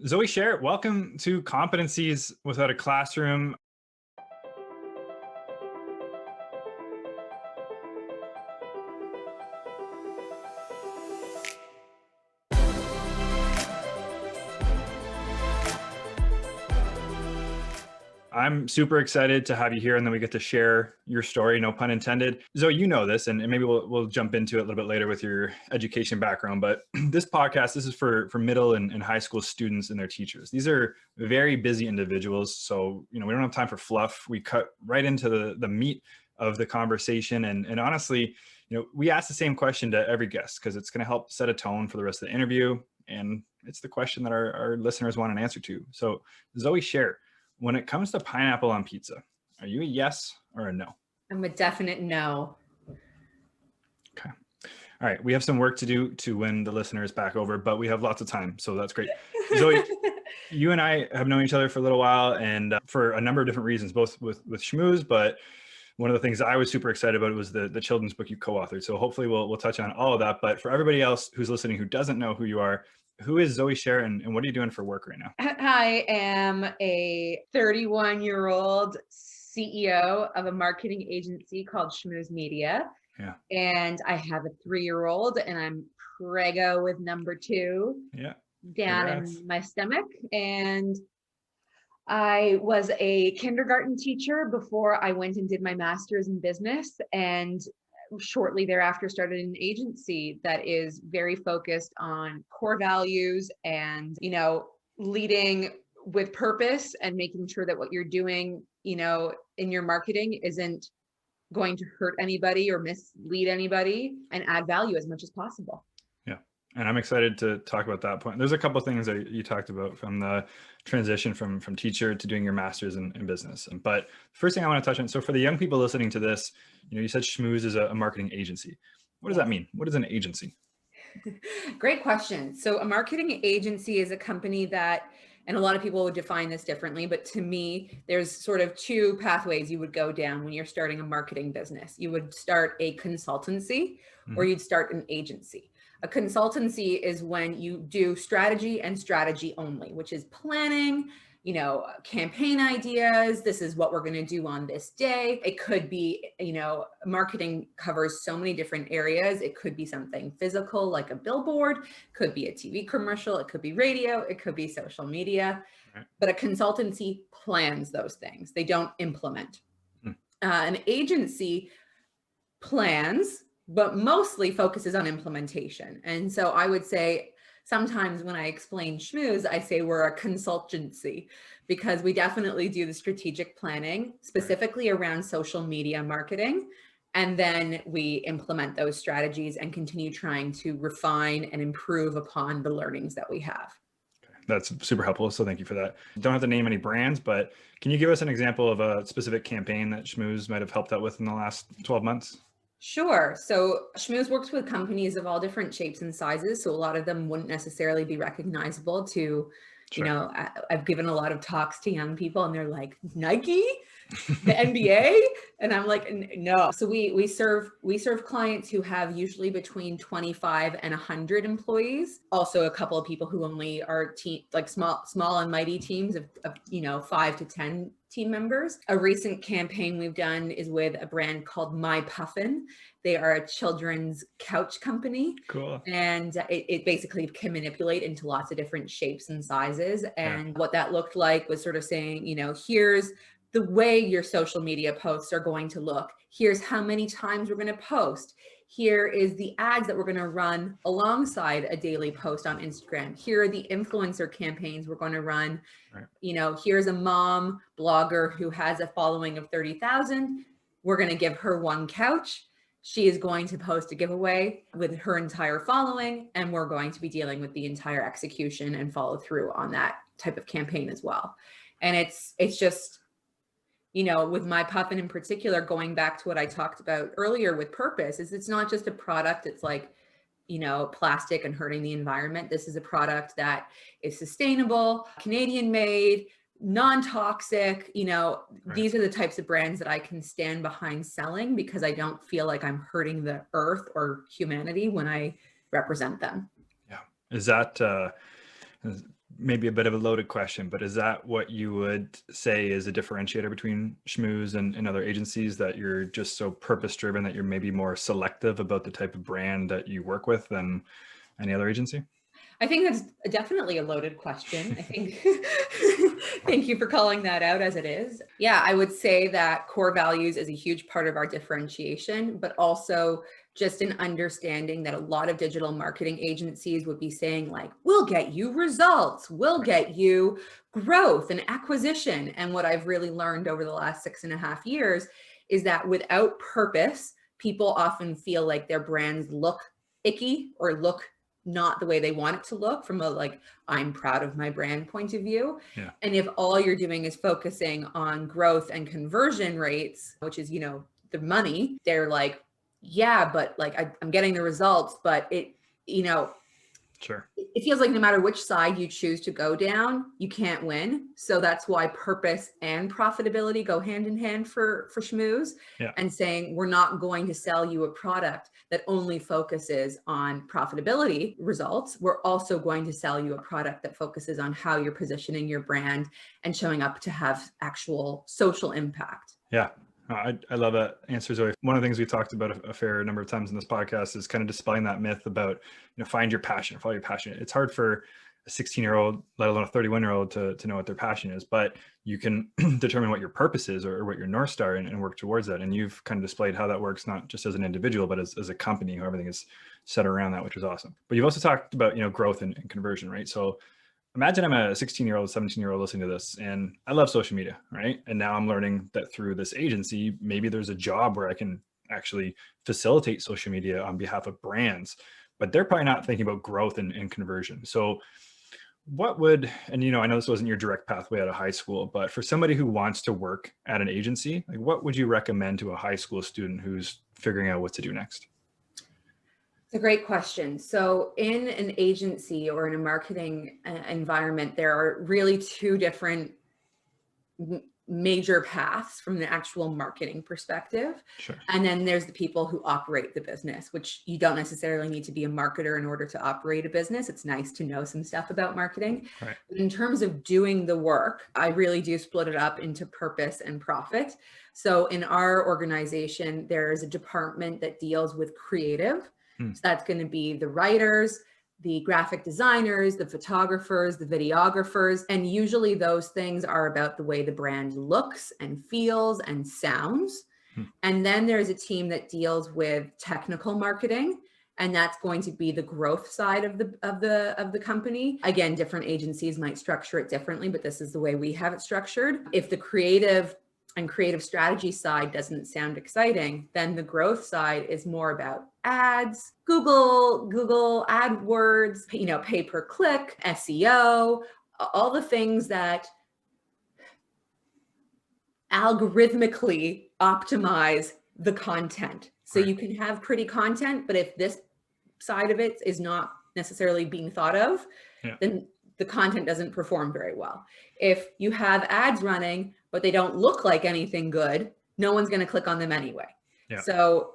Zoe Share, welcome to Competencies Without a Classroom. I'm super excited to have you here, and then we get to share your story, no pun intended. Zoe, you know this, and maybe we'll jump into it a little bit later with your education background, but this podcast, this is for middle and high school students and their teachers. These are very busy individuals, so we don't have time for fluff. We cut right into the meat of the conversation, and honestly, we ask the same question to every guest because it's going to help set a tone for the rest of the interview, and it's the question that our listeners want an answer to. So, Zoe Share, when it comes to pineapple on pizza, are you a yes or a no? I'm a definite no. Okay. All right. We have some work to do to win the listeners back over, but we have lots of time. So that's great. Zoe, you and I have known each other for a little while, and for a number of different reasons, both with Schmooz, but one of the things I was super excited about was the children's book you co-authored. So hopefully we'll touch on all of that. But for everybody else who's listening who doesn't know who you are, who is Zoe Share, and what are you doing for work right now? I am a 31-year-old CEO of a marketing agency called Schmooze Media. Yeah. And I have a 3-year-old, and I'm preggo with number 2 down in my stomach. And I was a kindergarten teacher before I went and did my master's in business, and shortly thereafter started an agency that is very focused on core values and, leading with purpose and making sure that what you're doing, in your marketing isn't going to hurt anybody or mislead anybody, and add value as much as possible. Yeah. And I'm excited to talk about that point. There's a couple of things that you talked about from the transition from teacher to doing your master's in business. But first thing I want to touch on, so for the young people listening to this, you said Schmooz is a marketing agency. What does that mean? What is an agency? Great question. So a marketing agency is a company that, and a lot of people would define this differently, but to me, there's sort of 2 pathways you would go down when you're starting a marketing business. You would start a consultancy, or you'd start an agency. A consultancy is when you do strategy and strategy only, which is planning, campaign ideas. This is what we're going to do on this day. It could be, marketing covers so many different areas. It could be something physical, like a billboard, could be a TV commercial, it could be radio, it could be social media. Right. But a consultancy plans those things. They don't implement. An agency plans, but mostly focuses on implementation. And so I would say sometimes when I explain Schmooz, I say we're a consultancy, because we definitely do the strategic planning specifically around social media marketing. And then we implement those strategies and continue trying to refine and improve upon the learnings that we have. That's super helpful. So thank you for that. Don't have to name any brands, but can you give us an example of a specific campaign that Schmooz might have helped out with in the last 12 months? Sure. So Schmooz works with companies of all different shapes and sizes. So a lot of them wouldn't necessarily be recognizable to, sure. I've given a lot of talks to young people and they're like, Nike, the NBA? And I'm like, no. So we serve clients who have usually between 25 and 100 employees. Also a couple of people who only are small and mighty teams of 5 to 10 team members. A recent campaign we've done is with a brand called My Puffin. They are a children's couch company. Cool. And it basically can manipulate into lots of different shapes and sizes. And what that looked like was sort of saying, here's the way your social media posts are going to look. Here's how many times we're going to post. Here is the ads that we're going to run alongside a daily post on Instagram. Here are the influencer campaigns we're going to run. Right. Here's a mom blogger who has a following of 30,000. We're going to give her one couch. She is going to post a giveaway with her entire following, and we're going to be dealing with the entire execution and follow through on that type of campaign as well. And it's just, with My Puffin in particular, going back to what I talked about earlier with purpose, is it's not just a product. It's like, plastic and hurting the environment. This is a product that is sustainable, Canadian made, non-toxic. Right. These are the types of brands that I can stand behind selling, because I don't feel like I'm hurting the earth or humanity when I represent them. Yeah. Is that, maybe a bit of a loaded question, but is that what you would say is a differentiator between Schmooz and other agencies, that you're just so purpose driven that you're maybe more selective about the type of brand that you work with than any other agency? I think that's definitely a loaded question. I think, thank you for calling that out as it is. Yeah, I would say that core values is a huge part of our differentiation, but also just an understanding that a lot of digital marketing agencies would be saying like, we'll get you results, we'll get you growth and acquisition. And what I've really learned over the last 6.5 years is that without purpose, people often feel like their brands look icky or look not the way they want it to look from a like, I'm proud of my brand point of view. Yeah. And if all you're doing is focusing on growth and conversion rates, which is, the money, they're like, yeah, but like I'm getting the results, but it, Sure. it feels like no matter which side you choose to go down, you can't win. So that's why purpose and profitability go hand in hand for Schmooz. Yeah. And saying, we're not going to sell you a product that only focuses on profitability results. We're also going to sell you a product that focuses on how you're positioning your brand and showing up to have actual social impact. Yeah. I love that answer, Zoe. One of the things we talked about a fair number of times in this podcast is kind of dispelling that myth about, find your passion, follow your passion. It's hard for a 16-year-old, let alone a 31-year-old to know what their passion is, but you can determine what your purpose is or what your North Star and work towards that. And you've kind of displayed how that works, not just as an individual, but as a company, how everything is set around that, which is awesome. But you've also talked about, growth and conversion, right? So imagine I'm a 16-year-old, 17-year-old listening to this, and I love social media, right? And now I'm learning that through this agency, maybe there's a job where I can actually facilitate social media on behalf of brands, but they're probably not thinking about growth and conversion. So what would, and I know this wasn't your direct pathway out of high school, but for somebody who wants to work at an agency, like what would you recommend to a high school student who's figuring out what to do next? It's a great question. So in an agency or in a marketing environment, there are really two different major paths from the actual marketing perspective. Sure. And then there's the people who operate the business, which you don't necessarily need to be a marketer in order to operate a business. It's nice to know some stuff about marketing. Right. But in terms of doing the work, I really do split it up into purpose and profit. So in our organization, there's a department that deals with creative. So that's going to be the writers, the graphic designers, the photographers, the videographers, and usually those things are about the way the brand looks and feels and sounds. And then there's a team that deals with technical marketing, and that's going to be the growth side of the company. Again, different agencies might structure it differently, but this is the way we have it structured. If the creative and creative strategy side doesn't sound exciting, then the growth side is more about ads, Google AdWords, pay per click, SEO, all the things that algorithmically optimize the content. So you can have pretty content, but if this side of it is not necessarily being thought of, then the content doesn't perform very well. If you have ads running, but they don't look like anything good, no one's going to click on them anyway. Yeah. So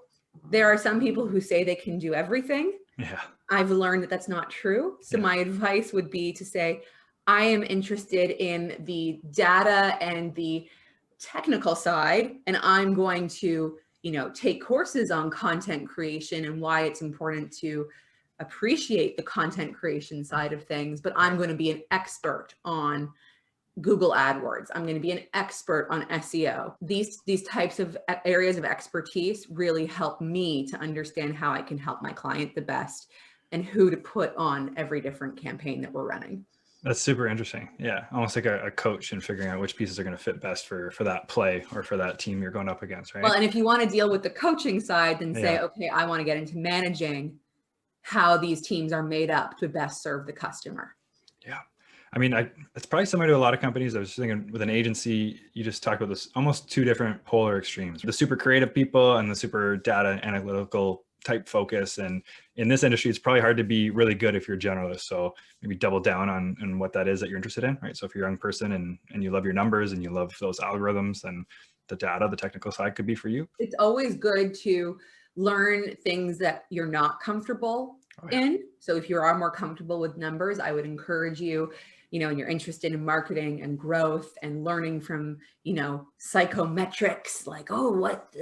there are some people who say they can do everything. Yeah. I've learned that that's not true. So my advice would be to say, I am interested in the data and the technical side, and I'm going to, take courses on content creation and why it's important to appreciate the content creation side of things, but I'm going to be an expert on Google AdWords. I'm going to be an expert on SEO. These types of areas of expertise really help me to understand how I can help my client the best and who to put on every different campaign that we're running. That's super interesting. Yeah. Almost like a coach in figuring out which pieces are going to fit best for that play or for that team you're going up against, right? Well, and if you want to deal with the coaching side, then say, okay, I want to get into managing how these teams are made up to best serve the customer. Yeah. I mean, it's probably similar to a lot of companies. I was thinking with an agency, you just talked about this almost two different polar extremes, the super creative people and the super data analytical type focus. And in this industry, it's probably hard to be really good if you're a generalist. So maybe double down on what that is that you're interested in, right? So if you're a young person and you love your numbers and you love those algorithms, then the data, the technical side could be for you. It's always good to learn things that you're not comfortable in. So if you are more comfortable with numbers, I would encourage you and you're interested in marketing and growth and learning from, psychometrics, like, oh, what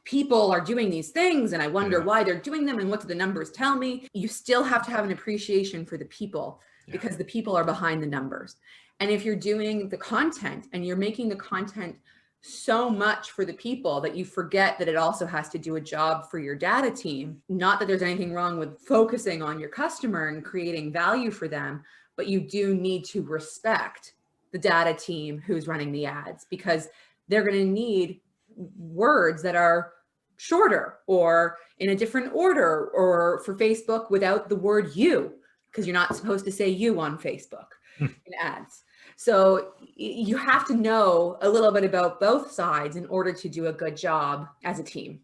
people are doing these things, and I wonder why they're doing them, and what do the numbers tell me? You still have to have an appreciation for the people, because the people are behind the numbers. And if you're doing the content and you're making the content so much for the people that you forget that it also has to do a job for your data team, not that there's anything wrong with focusing on your customer and creating value for them, but you do need to respect the data team who's running the ads, because they're going to need words that are shorter or in a different order, or for Facebook without the word you, because you're not supposed to say you on Facebook in ads. So you have to know a little bit about both sides in order to do a good job as a team.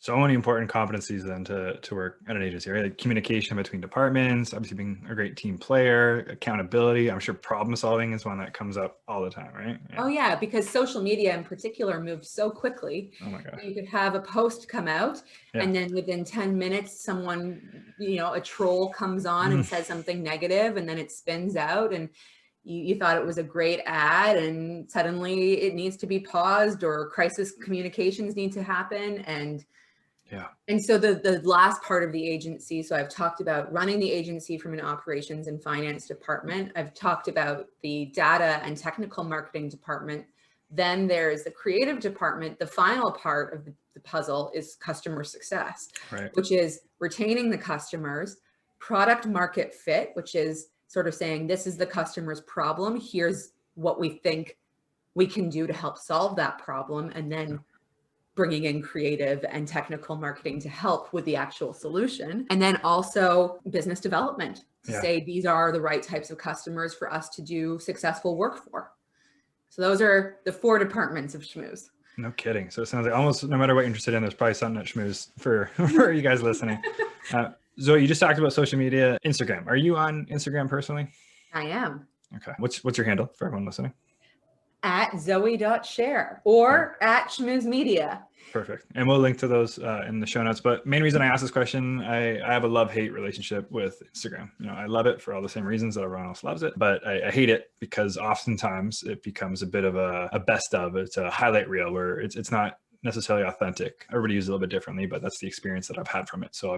So many important competencies then to work at an agency, right? Like communication between departments, obviously being a great team player, accountability. I'm sure problem solving is one that comes up all the time, right? Yeah. Oh yeah, because social media in particular moves so quickly. Oh my God. You could have a post come out and then within 10 minutes, someone, a troll comes on and says something negative, and then it spins out, and you thought it was a great ad, and suddenly it needs to be paused, or crisis communications need to happen. And so the last part of the agency, so I've talked about running the agency from an operations and finance department. I've talked about the data and technical marketing department. Then there's the creative department. The final part of the puzzle is customer success, which is retaining the customers, product market fit, which is sort of saying, this is the customer's problem. Here's what we think we can do to help solve that problem. And then bringing in creative and technical marketing to help with the actual solution. And then also business development to say, these are the right types of customers for us to do successful work for. So those are the 4 departments of Schmooz. No kidding. So it sounds like almost no matter what you're interested in, there's probably something at Schmooz for you guys listening. Zoe, you just talked about social media, Instagram. Are you on Instagram personally? I am. Okay. What's your handle for everyone listening? At Zoe.Share or at Schmooze Media. Perfect. And we'll link to those in the show notes. But main reason I asked this question, I have a love-hate relationship with Instagram. I love it for all the same reasons that everyone else loves it, but I hate it because oftentimes it becomes a bit of a best of. It's a highlight reel where it's not necessarily authentic. Everybody uses it a little bit differently, but that's the experience that I've had from it. So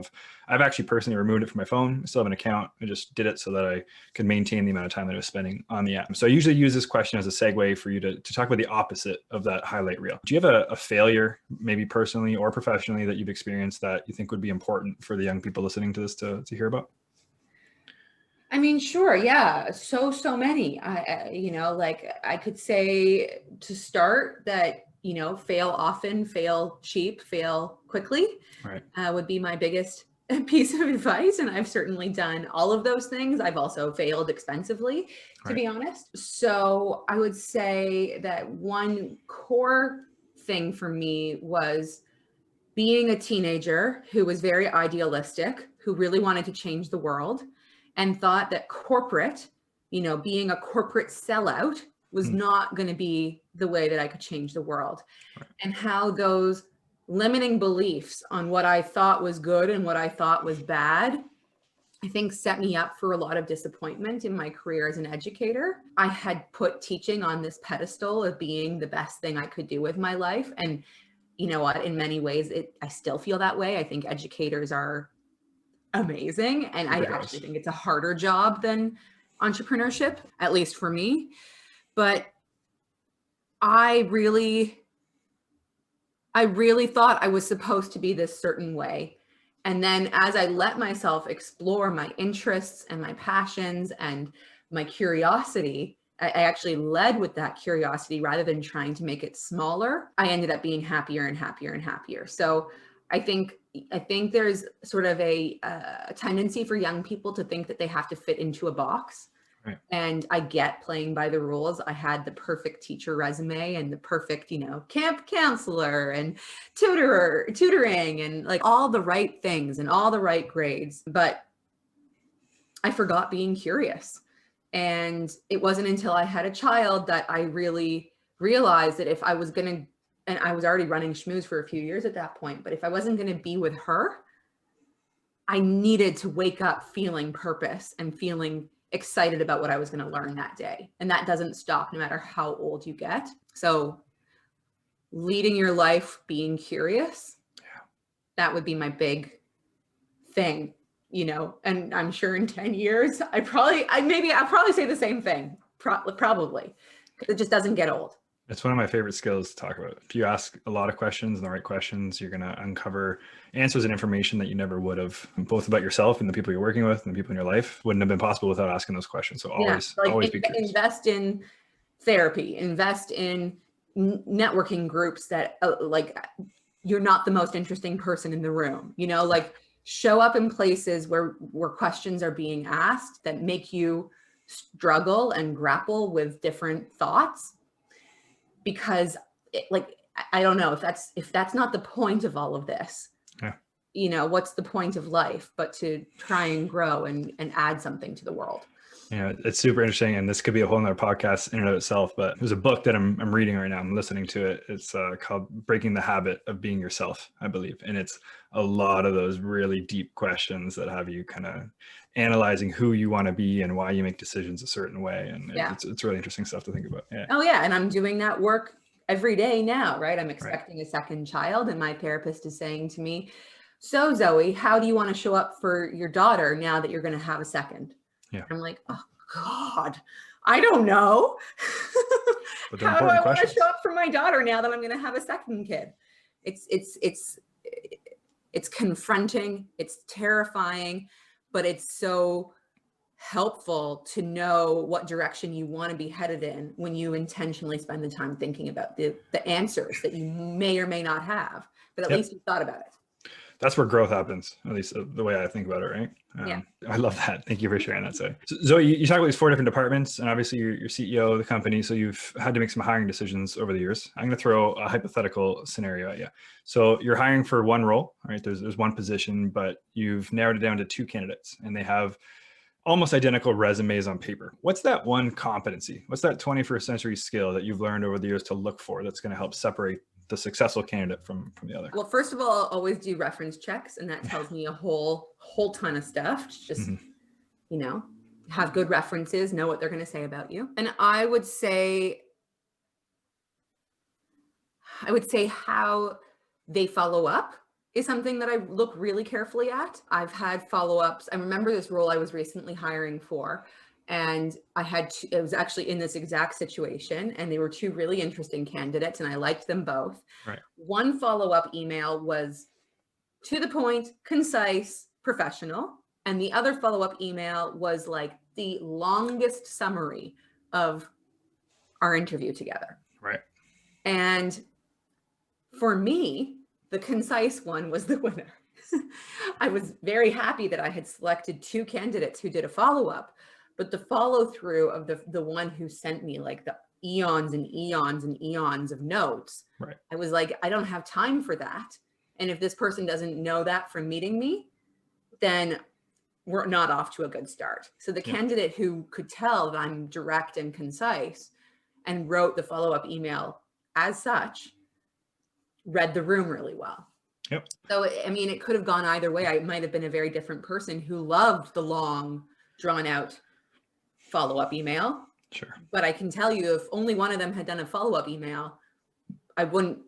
I've actually personally removed it from my phone. I still have an account. I just did it so that I could maintain the amount of time that I was spending on the app. So I usually use this question as a segue for you to talk about the opposite of that highlight reel. Do you have a failure, maybe personally or professionally, that you've experienced that you think would be important for the young people listening to this to hear about? I mean, sure. Yeah. So many, I could say to start that, fail often, fail cheap, fail quickly, would be my biggest piece of advice. And I've certainly done all of those things. I've also failed expensively, to be honest. So I would say that one core thing for me was being a teenager who was very idealistic, who really wanted to change the world, and thought that corporate, being a corporate sellout was not going to be the way that I could change the world. And how those limiting beliefs on what I thought was good and what I thought was bad, I think set me up for a lot of disappointment in my career as an educator. I had put teaching on this pedestal of being the best thing I could do with my life. And you know what, in many ways, I still feel that way. I think educators are amazing. And I actually think it's a harder job than entrepreneurship, at least for me. But I really thought I was supposed to be this certain way. And then as I let myself explore my interests and my passions and my curiosity, I actually led with that curiosity rather than trying to make it smaller. I ended up being happier and happier and happier. So I think there's sort of a tendency for young people to think that they have to fit into a box. And I get playing by the rules. I had the perfect teacher resume and the perfect, camp counselor and tutoring and like all the right things and all the right grades. But I forgot being curious. And it wasn't until I had a child that I really realized that if I was going to, and I was already running Schmooz for a few years at that point, but if I wasn't going to be with her, I needed to wake up feeling purpose and feeling excited about what I was going to learn that day. And that doesn't stop no matter how old you get. So leading your life, being curious, that would be my big thing, you know, and I'm sure in 10 years, I'll probably say the same thing, probably, because it just doesn't get old. It's one of my favorite skills to talk about. If you ask a lot of questions and the right questions, you're going to uncover answers and information that you never would have, both about yourself and the people you're working with and the people in your life. Wouldn't have been possible without asking those questions. So always be curious. Invest in therapy, invest in networking groups that like you're not the most interesting person in the room, you know, like show up in places where questions are being asked that make you struggle and grapple with different thoughts. Because I don't know if that's not the point of all of this, you know, what's the point of life, but to try and grow and add something to the world. Yeah, it's super interesting. And this could be a whole nother podcast in and of itself, but there's a book that I'm reading right now. I'm listening to it. It's called Breaking the Habit of Being Yourself, I believe. And it's a lot of those really deep questions that have you kind of analyzing who you want to be and why you make decisions a certain way. And it's really interesting stuff to think about. Yeah. Oh yeah. And I'm doing that work every day now, right? I'm expecting a second child, and my therapist is saying to me, so Zoe, how do you want to show up for your daughter now that you're going to have a second? Yeah. I'm like, oh God, I don't know. How do I want to show up for my daughter now that I'm going to have a second kid? It's confronting, it's terrifying, but it's so helpful to know what direction you want to be headed in when you intentionally spend the time thinking about the answers that you may or may not have, but at least you thought about it. That's where growth happens, at least the way I think about it, right? Yeah. I love that. Thank you for sharing that, Zoe. So Zoe, you talk about these 4 different departments, and obviously you're CEO of the company, so you've had to make some hiring decisions over the years. I'm going to throw a hypothetical scenario at you. So you're hiring for one role, right? There's one position, but you've narrowed it down to 2 candidates, and they have almost identical resumes on paper. What's that one competency? What's that 21st century skill that you've learned over the years to look for that's going to help separate the successful candidate from the other? Well, first of all, I'll always do reference checks, and that tells me a whole ton of stuff. Just, you know, have good references, know what they're going to say about you. And I would say how they follow up is something that I look really carefully at. I've had follow-ups. I remember this role I was recently hiring for, and it was actually in this exact situation, and they were 2 really interesting candidates, and I liked them both. Right. One follow-up email was to the point, concise, professional, and the other follow-up email was like the longest summary of our interview together. Right. And for me, the concise one was the winner. I was very happy that I had selected 2 candidates who did a follow-up, but the follow through of the one who sent me like the eons and eons and eons of notes, right. I was like, I don't have time for that. And if this person doesn't know that from meeting me, then we're not off to a good start. So the candidate who could tell that I'm direct and concise and wrote the follow-up email as such, read the room really well. Yep. So, I mean, it could have gone either way. I might have been a very different person who loved the long, drawn out follow-up email. Sure. But I can tell you, if only one of them had done a follow-up email, I wouldn't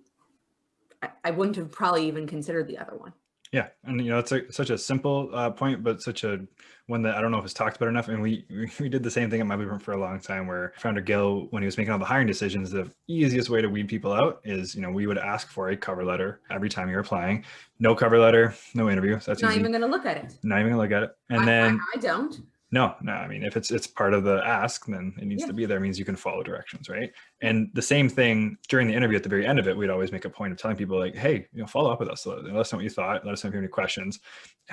have probably even considered the other one. Yeah. And, you know, it's such a simple point, but such a one that I don't know if it's talked about enough. And we did the same thing at my blueprint for a long time, where founder Gil, when he was making all the hiring decisions, the easiest way to weed people out is, you know, we would ask for a cover letter every time you're applying. No cover letter, no interview. So that's not easy. even going to look at it. Not even going to look at it. And then I don't. No. I mean, if it's part of the ask, then it needs to be there. It means you can follow directions, right? And the same thing during the interview at the very end of it, we'd always make a point of telling people like, hey, you know, follow up with us. Let us know what you thought. Let us know if you have any questions.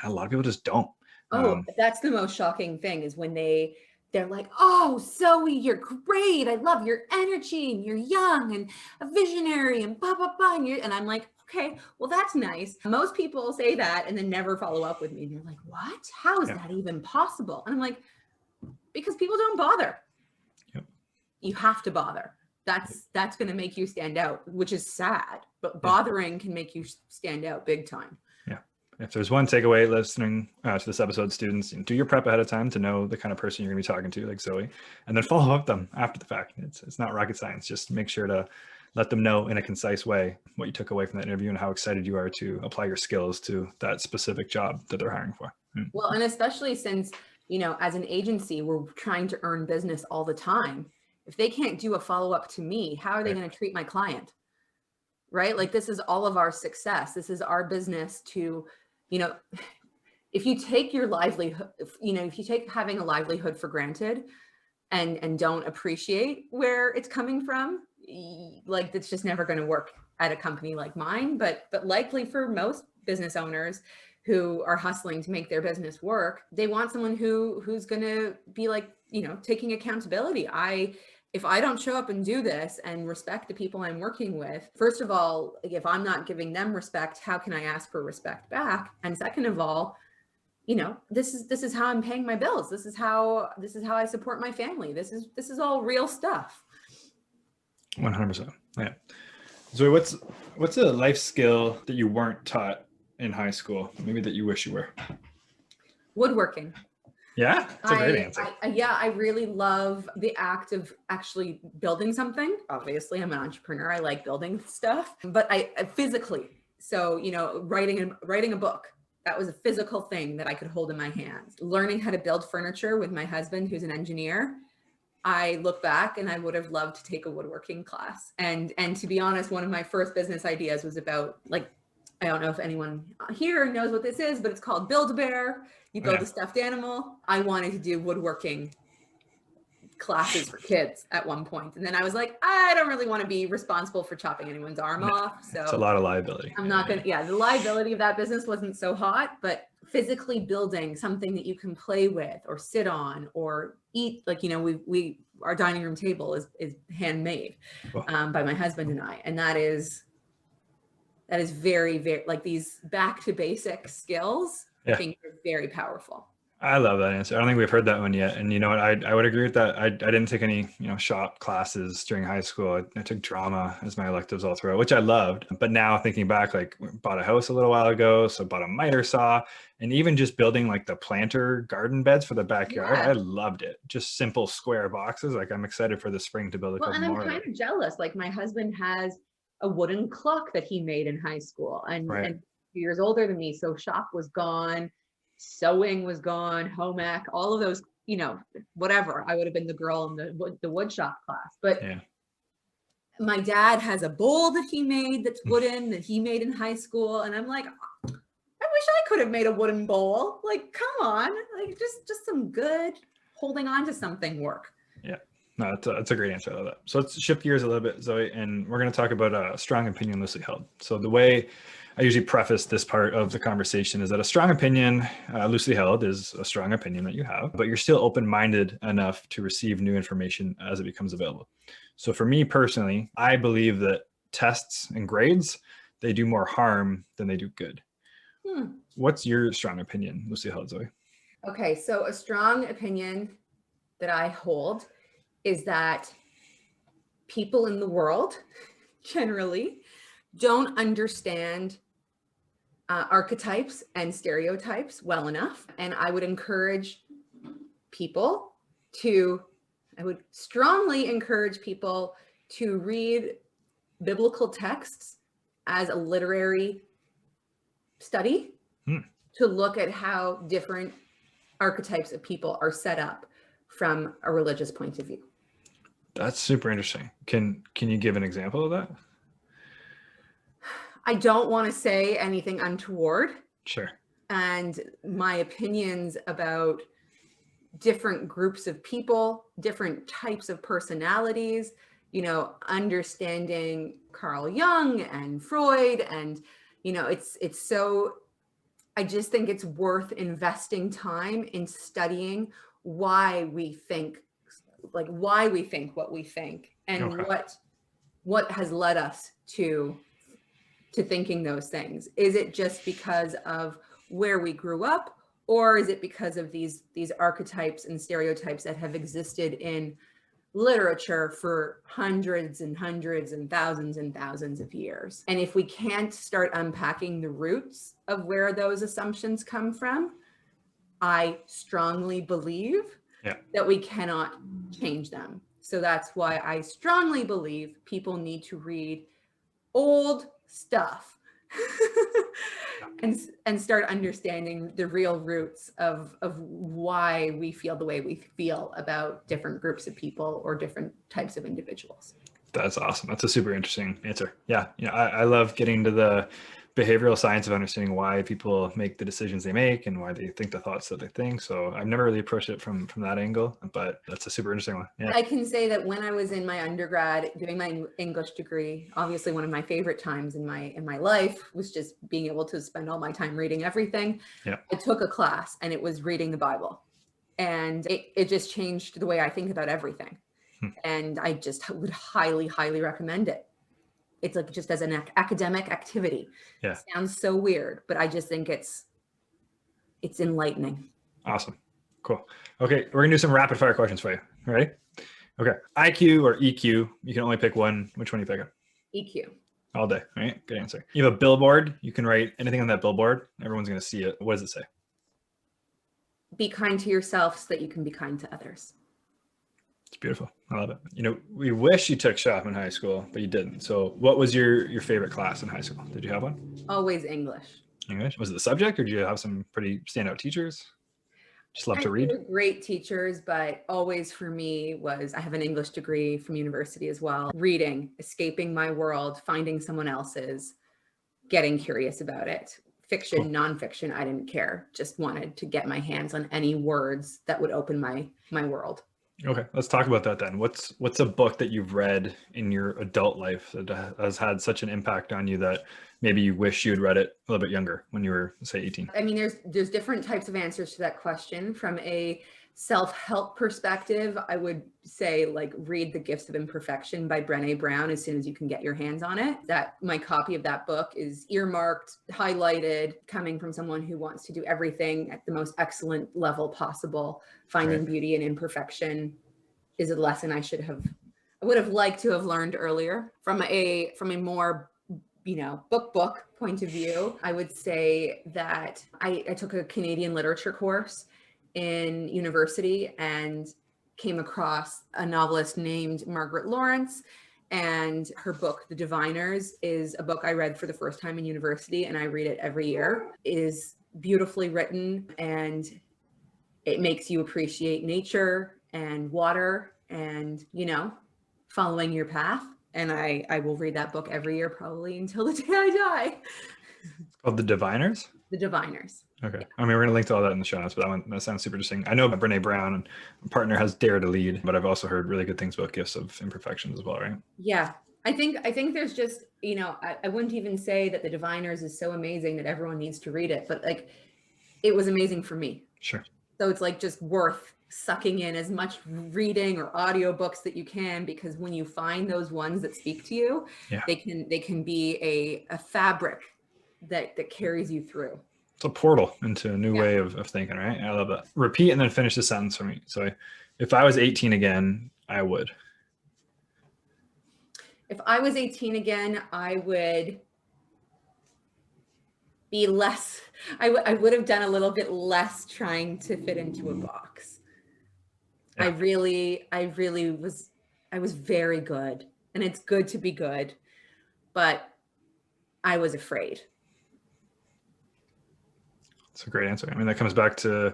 And a lot of people just don't. Oh, that's the most shocking thing is when they're like, oh, Zoe, you're great. I love your energy and you're young and a visionary and blah, blah, blah. And I'm like, okay, well, that's nice. Most people say that and then never follow up with me. And they're like, what? How is that even possible? And I'm like, because people don't bother. Yep. You have to bother. That's going to make you stand out, which is sad, but bothering can make you stand out big time. Yeah. If there's one takeaway listening to this episode, students, do your prep ahead of time to know the kind of person you're going to be talking to, like Zoe, and then follow up them after the fact. It's not rocket science. Just make sure to let them know in a concise way what you took away from that interview and how excited you are to apply your skills to that specific job that they're hiring for. Well, and especially since, as an agency, we're trying to earn business all the time. If they can't do a follow-up to me, how are they going to treat my client? Right? Like, this is all of our success. This is our business to, if you take your livelihood, if you take having a livelihood for granted and don't appreciate where it's coming from, like, that's just never going to work at a company like mine, but likely for most business owners who are hustling to make their business work, they want someone who's going to be like, taking accountability. If I don't show up and do this and respect the people I'm working with, first of all, if I'm not giving them respect, how can I ask for respect back? And second of all, this is how I'm paying my bills. This is how I support my family. This is all real stuff. 100%. Yeah. Zoe, what's a life skill that you weren't taught in high school, maybe that you wish you were? Woodworking. Yeah, that's a great answer. I really love the act of actually building something. Obviously, I'm an entrepreneur. I like building stuff, but I physically. So, writing a book, that was a physical thing that I could hold in my hands. Learning how to build furniture with my husband, who's an engineer. I look back and I would have loved to take a woodworking class. And to be honest, one of my first business ideas was about, like, I don't know if anyone here knows what this is, but it's called Build-A-Bear. You build a stuffed animal. I wanted to do woodworking classes for kids at one point. And then I was like, I don't really want to be responsible for chopping anyone's arm off. So it's a lot of liability. I'm not going to, the liability of that business wasn't so hot, but physically building something that you can play with or sit on or eat, like, our dining room table is handmade by my husband and I. And that is very, very, like, these back to basic skills, I think, are very powerful. I love that answer. I don't think we've heard that one yet. And you know what, I would agree with that. I didn't take any, shop classes during high school. I took drama as my electives all throughout, which I loved. But now thinking back, like, bought a house a little while ago. So bought a miter saw, and even just building like the planter garden beds for the backyard. I loved it. Just simple square boxes. Like, I'm excited for the spring to build a couple more. And I'm kind of jealous. Like, my husband has a wooden clock that he made in high school, and 2 years older than me. So shop was gone. Sewing was gone, home ec, all of those, whatever. I would have been the girl in the wood shop class. But my dad has a bowl that he made that's wooden, that he made in high school. And I'm like, I wish I could have made a wooden bowl. Like, come on, like, just some good holding on to something work. Yeah. No, that's a great answer. I love that. So let's shift gears a little bit, Zoe, and we're going to talk about a strong opinion loosely held. So the way I usually preface this part of the conversation is that a strong opinion, loosely held, is a strong opinion that you have, but you're still open-minded enough to receive new information as it becomes available. So for me personally, I believe that tests and grades, they do more harm than they do good. What's your strong opinion, loosely held, Zoe? Okay, so a strong opinion that I hold is that people in the world generally don't understand archetypes and stereotypes well enough. And I would strongly encourage people to read biblical texts as a literary study, to look at how different archetypes of people are set up from a religious point of view. That's super interesting. Can you give an example of that? I don't want to say anything untoward. Sure. And my opinions about different groups of people, different types of personalities, understanding Carl Jung and Freud, and, it's so, I just think it's worth investing time in studying why we think what we think, and what has led us to thinking those things. Is it just because of where we grew up, or is it because of these archetypes and stereotypes that have existed in literature for hundreds and hundreds and thousands of years. And if we can't start unpacking the roots of where those assumptions come from, I strongly believe that we cannot change them. So that's why I strongly believe people need to read old stuff and start understanding the real roots of why we feel the way we feel about different groups of people or different types of individuals. That's awesome. That's a super interesting answer. Yeah. I love getting to the behavioral science of understanding why people make the decisions they make and why they think the thoughts that they think. So I've never really approached it from that angle, but that's a super interesting one. Yeah. I can say that when I was in my undergrad doing my English degree, obviously one of my favorite times in my life was just being able to spend all my time reading everything. Yeah. I took a class and it was reading the Bible, and it just changed the way I think about everything. And I just would highly, highly recommend it. It's like just as an academic activity. Yeah. It sounds so weird, but I just think it's enlightening. Awesome. Cool. Okay. We're gonna do some rapid fire questions for you. Ready? Okay. IQ or EQ? You can only pick one. Which one are you picking? EQ. All day. All right. Good answer. You have a billboard. You can write anything on that billboard. Everyone's going to see it. What does it say? Be kind to yourself so that you can be kind to others. It's beautiful. I love it. We wish you took shop in high school, but you didn't. So what was your favorite class in high school? Did you have one? Always English. English? Was it the subject, or did you have some pretty standout teachers? Just love to read? Great teachers, but always for me was, I have an English degree from university as well. Reading, escaping my world, finding someone else's, getting curious about it. Fiction, cool. Nonfiction, I didn't care. Just wanted to get my hands on any words that would open my world. Okay, let's talk about that then. What's a book that you've read in your adult life that has had such an impact on you that maybe you wish you had read it a little bit younger when you were, say, 18? I mean, there's different types of answers to that question. From a self-help perspective, I would say like read The Gifts of Imperfection by Brené Brown as soon as you can get your hands on it. My copy of that book is earmarked, highlighted, coming from someone who wants to do everything at the most excellent level possible. Finding beauty in imperfection is a lesson I would have liked to have learned earlier. From a more book point of view, I would say that I took a Canadian literature course in university and came across a novelist named Margaret Lawrence, and her book, The Diviners, is a book I read for the first time in university, and I read it every year. It is beautifully written, and it makes you appreciate nature and water and, following your path. And I will read that book every year, probably until the day I die. It's called The Diviners? The Diviners. Okay. I mean, we're going to link to all that in the show notes, but that sounds super interesting. I know about Brené Brown, and my partner has Dare to Lead, but I've also heard really good things about Gifts of Imperfection as well, right? Yeah. I think there's just, I wouldn't even say that The Diviners is so amazing that everyone needs to read it, but like, it was amazing for me. Sure. So it's like just worth sucking in as much reading or audiobooks that you can, because when you find those ones that speak to you, they can be a fabric that carries you through. It's a portal into a new way of thinking, right? I love that. Repeat and then finish the sentence for me. So if I was 18 again, I would. If I was 18 again, I would be less, I would have done a little bit less trying to fit into a box. Yeah. I was very good, and it's good to be good, but I was afraid. That's a great answer. I mean, that comes back to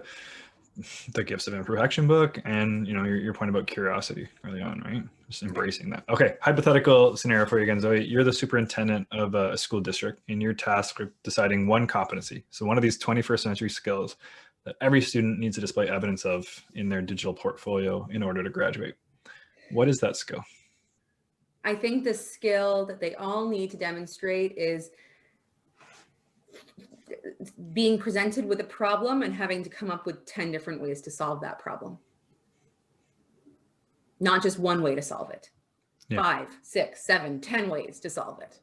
the Gifts of Imperfection book and, your point about curiosity early on, right? Just embracing that. Okay. Hypothetical scenario for you again, Zoe. You're the superintendent of a school district, and you're tasked with deciding one competency. So one of these 21st century skills that every student needs to display evidence of in their digital portfolio in order to graduate. What is that skill? I think the skill that they all need to demonstrate is being presented with a problem and having to come up with 10 different ways to solve that problem. Not just one way to solve it. Yeah. 5, 6, 7, 10 ways to solve it.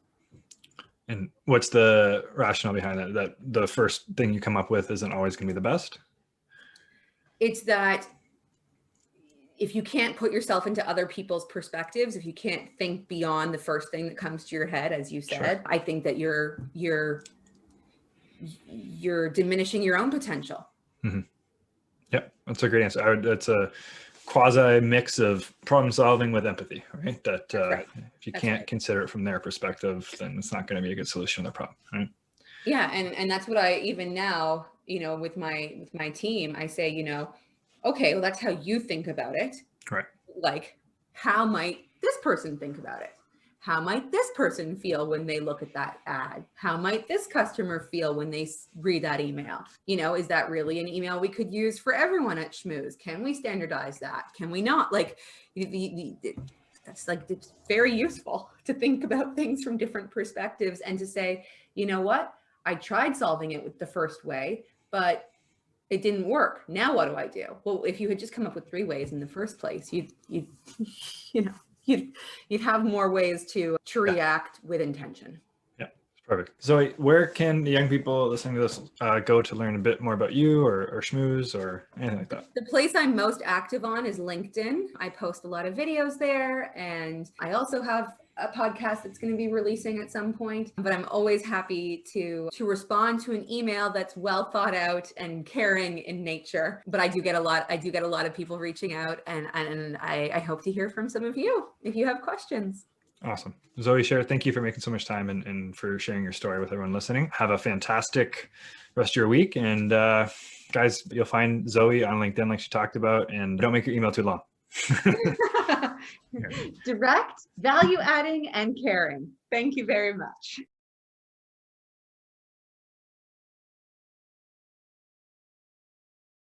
And what's the rationale behind that? That the first thing you come up with isn't always going to be the best? It's that if you can't put yourself into other people's perspectives, if you can't think beyond the first thing that comes to your head, as you said, I think that you're diminishing your own potential. Yep, that's a great answer. That's a quasi mix of problem solving with empathy, right? That if you can't consider it from their perspective, then it's not going to be a good solution to the problem, right? Yeah, and that's what I even now, with my team, I say, okay, well, that's how you think about it. Right. Like, how might this person think about it? How might this person feel when they look at that ad? How might this customer feel when they read that email? Is that really an email we could use for everyone at Schmooz? Can we standardize that? Can we not? Like, that's like, it's very useful to think about things from different perspectives and to say, you know what? I tried solving it with the first way, but it didn't work. Now what do I do? Well, if you had just come up with 3 ways in the first place, you'd have more ways to react with intention. Yeah, perfect. Zoe, where can the young people listening to this go to learn a bit more about you or Schmooz or anything like that? The place I'm most active on is LinkedIn. I post a lot of videos there, and I also have a podcast that's going to be releasing at some point, but I'm always happy to respond to an email that's well thought out and caring in nature. But I do get a lot of people reaching out, and I hope to hear from some of you if you have questions. Awesome. Zoe Share, thank you for making so much time and for sharing your story with everyone listening. Have a fantastic rest of your week. And guys, you'll find Zoe on LinkedIn like she talked about, and don't make your email too long. Direct, value adding, and caring. Thank you very much.